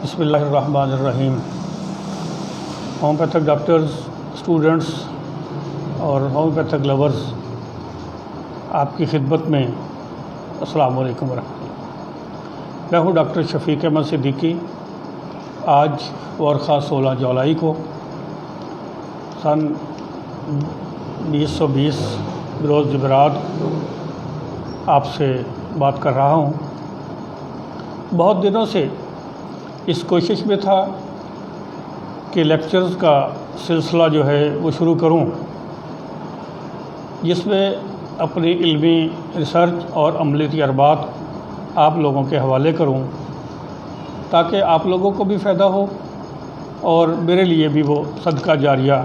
بسم اللہ الرحمن الرحیم۔ ہومیوپیتھک ڈاکٹرز، اسٹوڈنٹس اور ہومیوپیتھک لورز، آپ کی خدمت میں السلام علیکم ورحمۃ اللہ۔ میں ہوں ڈاکٹر شفیق احمد صدیقی۔ آج ورقہ 16 جولائی کو سن 2020 بروز جمعرات آپ سے بات کر رہا ہوں۔ بہت دنوں سے اس کوشش میں تھا کہ لیکچرز کا سلسلہ جو ہے وہ شروع کروں، جس میں اپنی علمی ریسرچ اور عملی تجربات آپ لوگوں کے حوالے کروں، تاکہ آپ لوگوں کو بھی فائدہ ہو اور میرے لیے بھی وہ صدقہ جاریہ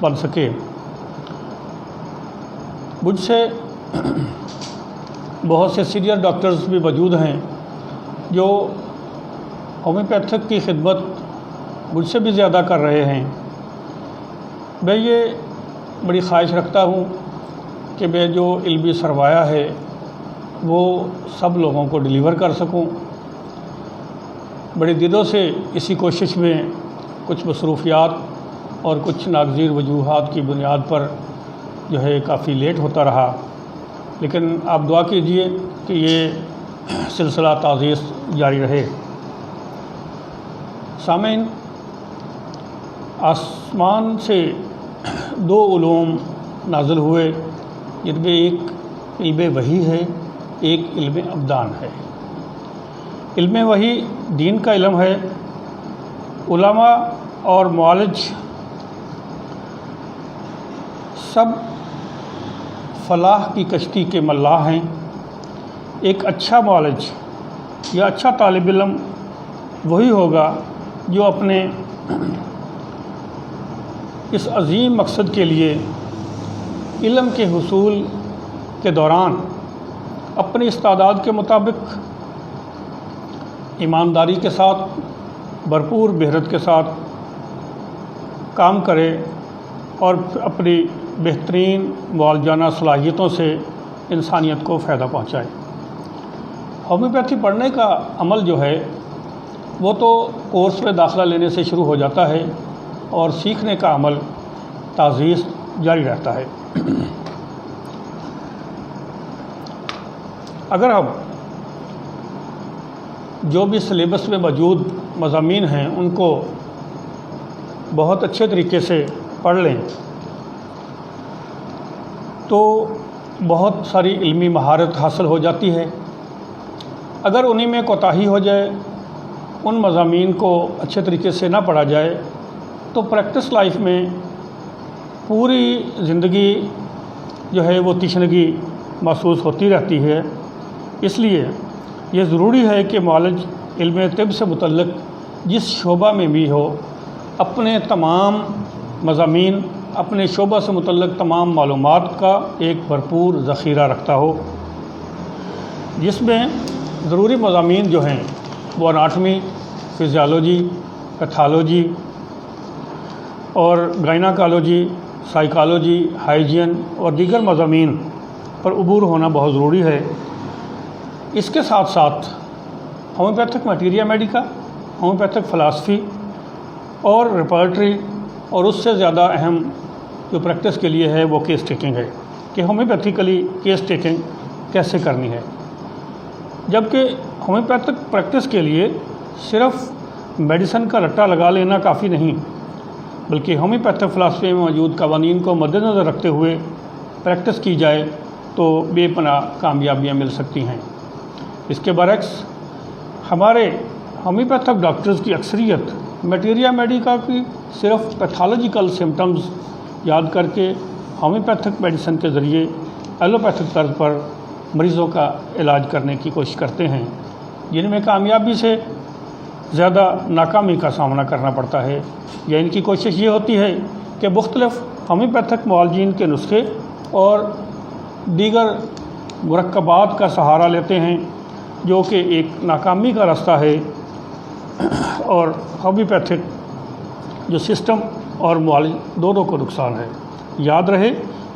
بن سکے۔ مجھ سے بہت سے سینئر ڈاکٹرز بھی موجود ہیں جو ہومیوپیتھک کی خدمت مجھ سے بھی زیادہ کر رہے ہیں۔ میں یہ بڑی خواہش رکھتا ہوں کہ میں جو علمی سرمایہ ہے وہ سب لوگوں کو ڈیلیور کر سکوں۔ بڑے دنوں سے اسی کوشش میں کچھ مصروفیات اور کچھ ناگزیر وجوہات کی بنیاد پر جو ہے کافی لیٹ ہوتا رہا، لیکن آپ دعا کیجئے کہ یہ سلسلہ تعزیز جاری رہے۔ سامعین، آسمان سے 2 علوم نازل ہوئے، جن میں ایک علم وحی ہے، ایک علم ابدان ہے۔ علم وحی دین کا علم ہے۔ علماء اور معالج سب فلاح کی کشتی کے ملاح ہیں۔ ایک اچھا معالج یا اچھا طالب علم وہی ہوگا جو اپنے اس عظیم مقصد کے لیے علم کے حصول کے دوران اپنی استعداد کے مطابق ایمانداری کے ساتھ، بھرپور محنت کے ساتھ کام کرے اور اپنی بہترین معالجانہ صلاحیتوں سے انسانیت کو فائدہ پہنچائے۔ ہومیوپیتھی پڑھنے کا عمل جو ہے وہ تو کورس میں داخلہ لینے سے شروع ہو جاتا ہے، اور سیکھنے کا عمل تعزیز جاری رہتا ہے۔ اگر ہم جو بھی سلیبس میں موجود مضامین ہیں ان کو بہت اچھے طریقے سے پڑھ لیں تو بہت ساری علمی مہارت حاصل ہو جاتی ہے۔ اگر انہی میں کوتاہی ہو جائے، ان مضامین کو اچھے طریقے سے نہ پڑھا جائے، تو پریکٹس لائف میں پوری زندگی جو ہے وہ تشنگی محسوس ہوتی رہتی ہے۔ اس لیے یہ ضروری ہے کہ معالج علم طب سے متعلق جس شعبہ میں بھی ہو، اپنے تمام مضامین، اپنے شعبہ سے متعلق تمام معلومات کا ایک بھرپور ذخیرہ رکھتا ہو، جس میں ضروری مضامین جو ہیں وہ اناٹمی، فزیالوجی، پیتھالوجی اور گائناکالوجی، سائیکالوجی، ہائیجین اور دیگر مضامین پر عبور ہونا بہت ضروری ہے۔ اس کے ساتھ ساتھ ہومیوپیتھک میٹیریا میڈیکا، ہومیوپیتھک فلاسفی اور ریپرٹری، اور اس سے زیادہ اہم جو پریکٹس کے لیے ہے وہ کیس ٹیکنگ ہے، کہ ہومیوپیتھیکلی کیس ٹیکنگ کیسے کرنی ہے۔ جبکہ ہومیوپیتھک پریکٹس کے لیے صرف میڈیسن کا رٹا لگا لینا کافی نہیں، بلکہ ہومیوپیتھک فلاسفی میں موجود قوانین کو مد نظر رکھتے ہوئے پریکٹس کی جائے تو بے پناہ کامیابیاں مل سکتی ہیں۔ اس کے برعکس ہمارے ہومیوپیتھک ڈاکٹرز کی اکثریت میٹیریا میڈیکا کی صرف پیتھالوجیکل سمٹمز یاد کر کے ہومیوپیتھک میڈیسن کے ذریعے ایلوپیتھک طرز پر مریضوں کا علاج کرنے کی کوشش کرتے ہیں، جن میں کامیابی سے زیادہ ناکامی کا سامنا کرنا پڑتا ہے۔ یا ان کی کوشش یہ ہوتی ہے کہ مختلف ہومیوپیتھک معالجین کے نسخے اور دیگر مرکبات کا سہارا لیتے ہیں، جو کہ ایک ناکامی کا راستہ ہے، اور ہومیوپیتھک جو سسٹم اور معالج دونوں کو نقصان ہے۔ یاد رہے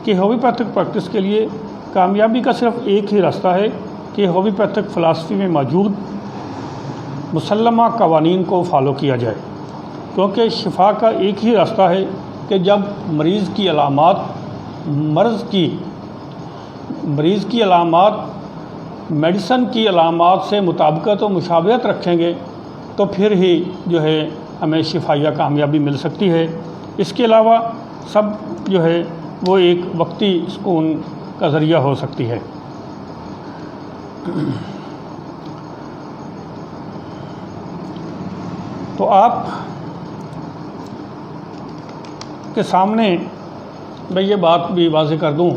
کہ ہومیوپیتھک پریکٹس کے لیے کامیابی کا صرف ایک ہی راستہ ہے کہ ہومیوپیتھک فلاسفی میں موجود مسلمہ قوانین کو فالو کیا جائے، کیونکہ شفا کا ایک ہی راستہ ہے کہ جب مریض کی علامات میڈیسن کی علامات سے مطابقت و مشابہت رکھیں گے تو پھر ہی جو ہے ہمیں شفائیہ کامیابی مل سکتی ہے۔ اس کے علاوہ سب جو ہے وہ ایک وقتی سکون کا ذریعہ ہو سکتی ہے۔ تو آپ کے سامنے میں یہ بات بھی واضح کر دوں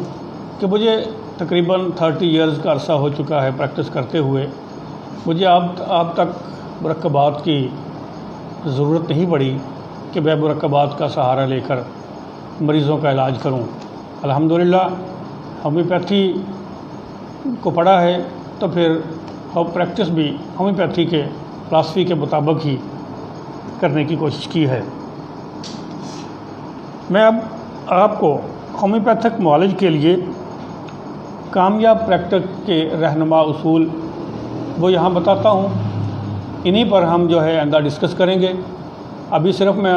کہ مجھے تقریباً 30 ایئرز کا عرصہ ہو چکا ہے پریکٹس کرتے ہوئے، مجھے اب تک مرکبات کی ضرورت نہیں پڑی کہ میں مرکبات کا سہارا لے کر مریضوں کا علاج کروں۔ الحمدللہ ہومیوپیتھی کو پڑھا ہے تو پھر پریکٹس بھی ہومیوپیتھی کے فلسفی کے مطابق ہی کرنے کی کوشش کی ہے۔ میں اب آپ کو ہومیوپیتھک معالج کے لیے کامیاب پریکٹس کے رہنما اصول وہ یہاں بتاتا ہوں، انہی پر ہم جو ہے آئندہ ڈسکس کریں گے۔ ابھی صرف میں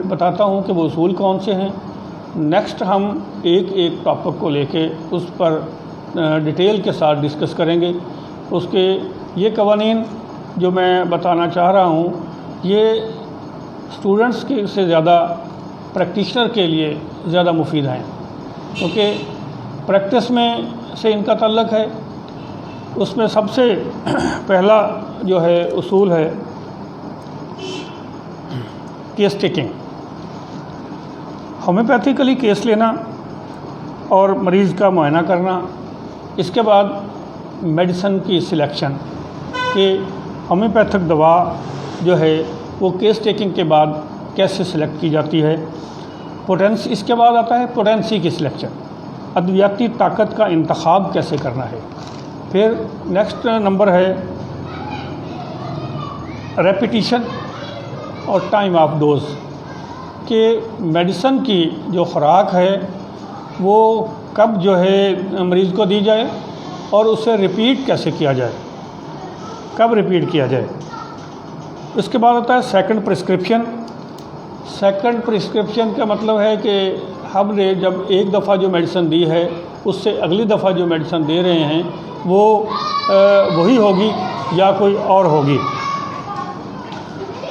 بتاتا ہوں کہ وہ اصول کون سے ہیں، نیکسٹ ہم ایک ٹاپک کو لے کے اس پر ڈیٹیل کے ساتھ ڈسکس کریں گے۔ اس کے یہ قوانین جو میں بتانا چاہ رہا ہوں یہ اسٹوڈنٹس کے سے زیادہ پریکٹیشنر کے لیے زیادہ مفید ہیں، کیونکہ پریکٹس میں سے ان کا تعلق ہے۔ اس میں سب سے پہلا جو ہے اصول ہے کیس ٹیکنگ۔ ہومیوپیتھیکلی کیس لینا اور مریض کا معائنہ کرنا، اس کے بعد میڈیسن کی سلیکشن کہ ہومیوپیتھک دوا جو ہے وہ کیس ٹیکنگ کے بعد کیسے سلیکٹ کی جاتی ہے۔ اس کے بعد آتا ہے پوٹینسی کی سلیکشن، ادویاتی طاقت کا انتخاب کیسے کرنا ہے۔ پھر نیکسٹ نمبر ہے ریپیٹیشن اور ٹائم آف ڈوز، کہ میڈیسن کی جو خوراک ہے وہ کب جو ہے مریض کو دی جائے اور اسے ریپیٹ کیسے کیا جائے، کب ریپیٹ کیا جائے۔ اس کے بعد آتا ہے سیکنڈ پرسکرپشن۔ سیکنڈ پرسکرپشن کا مطلب ہے کہ ہم نے جب ایک دفعہ جو میڈیسن دی ہے اس سے اگلی دفعہ جو میڈیسن دے رہے ہیں وہ وہی ہوگی یا کوئی اور ہوگی۔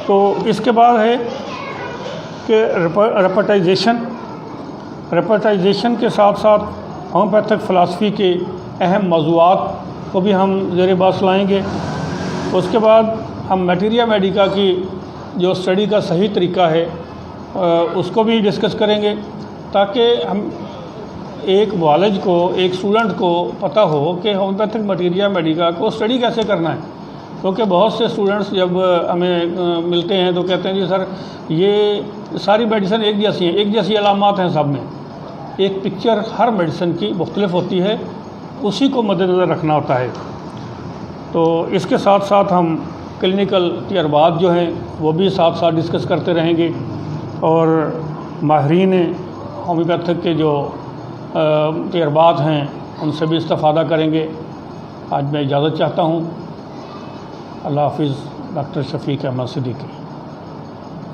تو اس کے بعد ہے کہ ریپرٹائزیشن کے ساتھ ساتھ ہومیوپیتھک فلسفی کے اہم موضوعات کو بھی ہم زیر بحث لائیں گے۔ اس کے بعد ہم میٹیریا میڈیکا کی جو اسٹڈی کا صحیح طریقہ ہے اس کو بھی ڈسکس کریں گے، تاکہ ہم ایک معالج کو، ایک اسٹوڈنٹ کو پتہ ہو کہ ہومیوپیتھک میٹیریا میڈیکا کو اسٹڈی کیسے کرنا ہے۔ کیونکہ بہت سے اسٹوڈنٹس جب ہمیں ملتے ہیں تو کہتے ہیں جی سر یہ ساری میڈیسن ایک جیسی ہیں، ایک جیسی علامات ہیں سب میں، ایک پکچر ہر میڈیسن کی مختلف ہوتی ہے، اسی کو مد نظر رکھنا ہوتا ہے۔ تو اس کے ساتھ ساتھ ہم کلینکل تجربات جو ہیں وہ بھی ساتھ ساتھ ڈسکس کرتے رہیں گے، اور ماہرین ہومیوپیتھک کے جو تجربات ہیں ان سے بھی استفادہ کریں گے۔ آج میں اجازت چاہتا ہوں۔ اللہ حافظ۔ ڈاکٹر شفیق احمد صدیقی۔